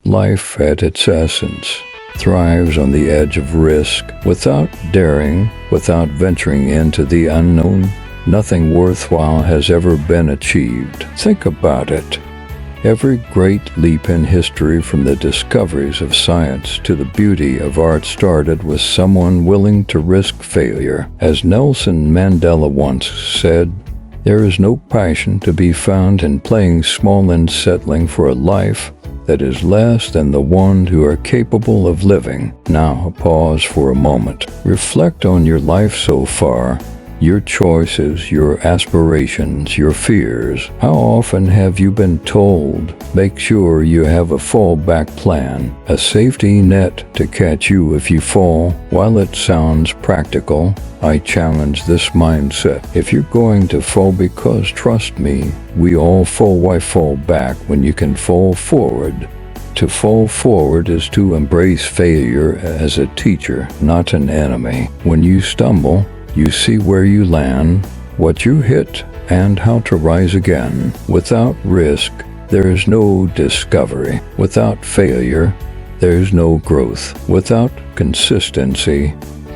Life at its essence thrives on the edge of risk. Without daring, without venturing into the unknown, nothing worthwhile has ever been achieved. Think about it. Every great leap in history, from the discoveries of science to the beauty of art, started with someone willing to risk failure. As Nelson Mandela once said, "There is no passion to be found in playing small and settling for a life that is less than the ones who are capable of living." Now, pause for a moment. Reflect on your life so far. Your choices, your aspirations, your fears. How often have you been told, make sure you have a fallback plan, a safety net to catch you if you fall? While it sounds practical, I challenge this mindset. If you're going to fall, because trust me, we all fall. Why fall back when you can fall forward? To fall forward is to embrace failure as a teacher, not an enemy. When you stumble, you see where you land, what you hit, and how to rise again. Without risk, there is no discovery. Without failure, there's no growth. Without consistency,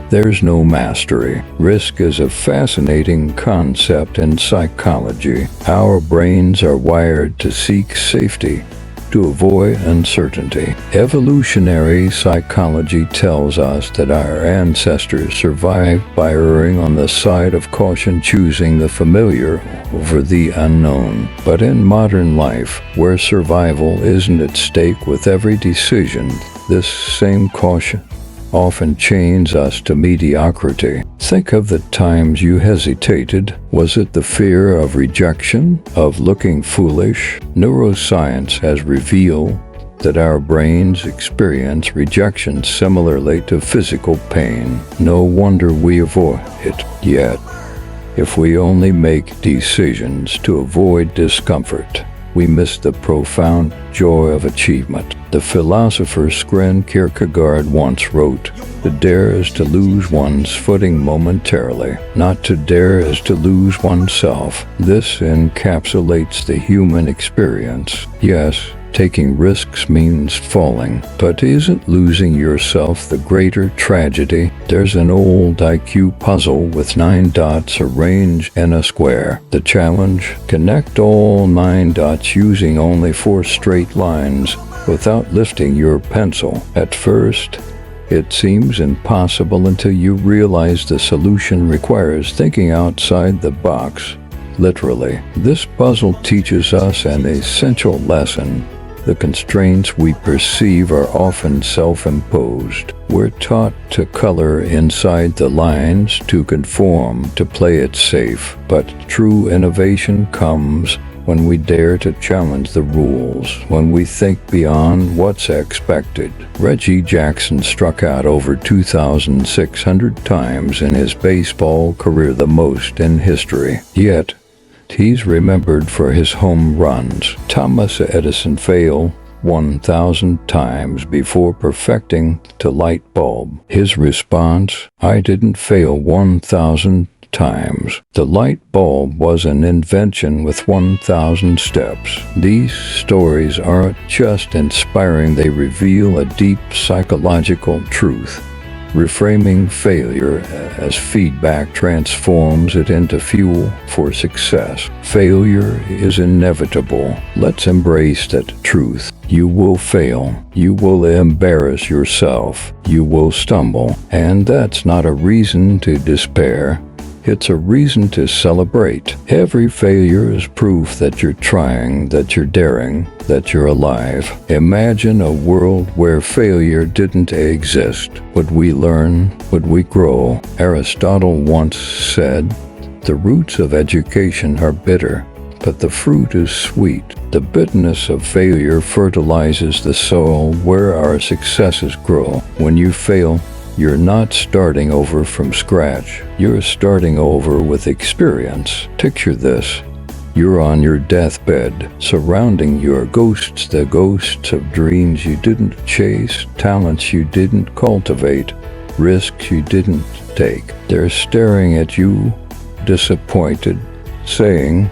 there's no mastery. Risk is a fascinating concept in psychology. Our brains are wired to seek safety, to avoid uncertainty. Evolutionary psychology tells us that our ancestors survived by erring on the side of caution, choosing the familiar over the unknown. But in modern life, where survival isn't at stake with every decision, this same caution often chains us to mediocrity. Think of the times you hesitated. Was it the fear of rejection, of looking foolish? Neuroscience has revealed that our brains experience rejection similarly to physical pain. No wonder we avoid it. Yet, if we only make decisions to avoid discomfort, we miss the profound joy of achievement. The philosopher Søren Kierkegaard once wrote, "To dare is to lose one's footing momentarily. Not to dare is to lose oneself." This encapsulates the human experience. Yes, taking risks means falling, but isn't losing yourself the greater tragedy? There's an old IQ puzzle with 9 dots arranged in a square. The challenge: connect all 9 dots using only 4 straight lines without lifting your pencil. At first, it seems impossible until you realize the solution requires thinking outside the box. Literally, this puzzle teaches us an essential lesson. The constraints we perceive are often self-imposed. We're taught to color inside the lines, to conform, to play it safe. But true innovation comes when we dare to challenge the rules, when we think beyond what's expected. Reggie Jackson struck out over 2,600 times in his baseball career, the most in history. Yet, he's remembered for his home runs. Thomas Edison failed 1,000 times before perfecting the light bulb. His response: "I didn't fail 1,000 times. The light bulb was an invention with 1,000 steps." These stories aren't just inspiring, they reveal a deep psychological truth. Reframing failure as feedback transforms it into fuel for success. Failure is inevitable. Let's embrace that truth. You will fail. You will embarrass yourself. You will stumble. And that's not a reason to despair. It's a reason to celebrate. Every failure is proof that you're trying, that you're daring, that you're alive. Imagine a world where failure didn't exist. Would we learn? Would we grow? Aristotle once said, "The roots of education are bitter, but the fruit is sweet." The bitterness of failure fertilizes the soil where our successes grow. When you fail, you're not starting over from scratch. You're starting over with experience. Picture this. You're on your deathbed, surrounding your ghosts, the ghosts of dreams you didn't chase, talents you didn't cultivate, risks you didn't take. They're staring at you, disappointed, saying,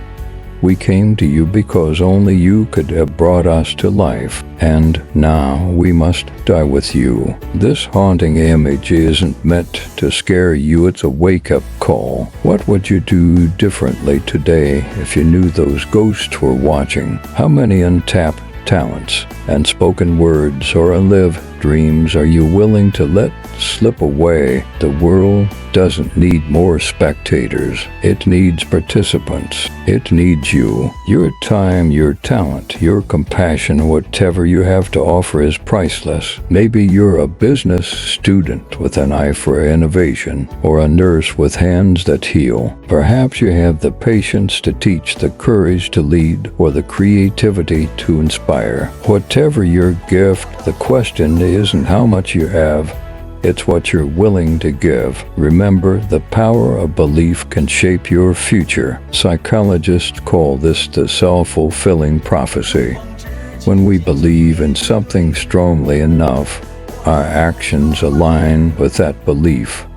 We came to you because only you could have brought us to life, and now we must die with you. This haunting image isn't meant to scare you, it's a wake-up call. What would you do differently today if you knew those ghosts were watching? How many untapped talents, unspoken words, or unlived dreams are you willing to let slip away? The world doesn't need more spectators. It needs participants. It needs you. Your time, your talent, your compassion, whatever you have to offer is priceless. Maybe you're a business student with an eye for innovation, or a nurse with hands that heal. Perhaps you have the patience to teach, the courage to lead, or the creativity to inspire. Whatever your gift, the question isn't how much you have, it's what you're willing to give. Remember, the power of belief can shape your future. Psychologists call this the self-fulfilling prophecy. When we believe in something strongly enough, our actions align with that belief,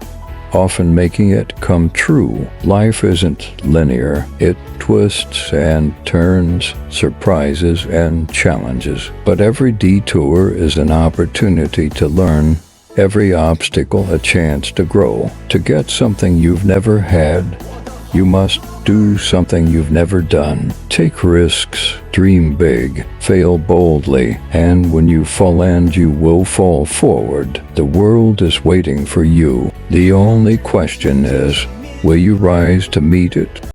often making it come true. Life isn't linear. It twists and turns, surprises and challenges. But every detour is an opportunity to learn, every obstacle a chance to grow. To get something you've never had, you must do something you've never done. Take risks, dream big, fail boldly, and when you fall land, you will fall forward. The world is waiting for you. The only question is, will you rise to meet it?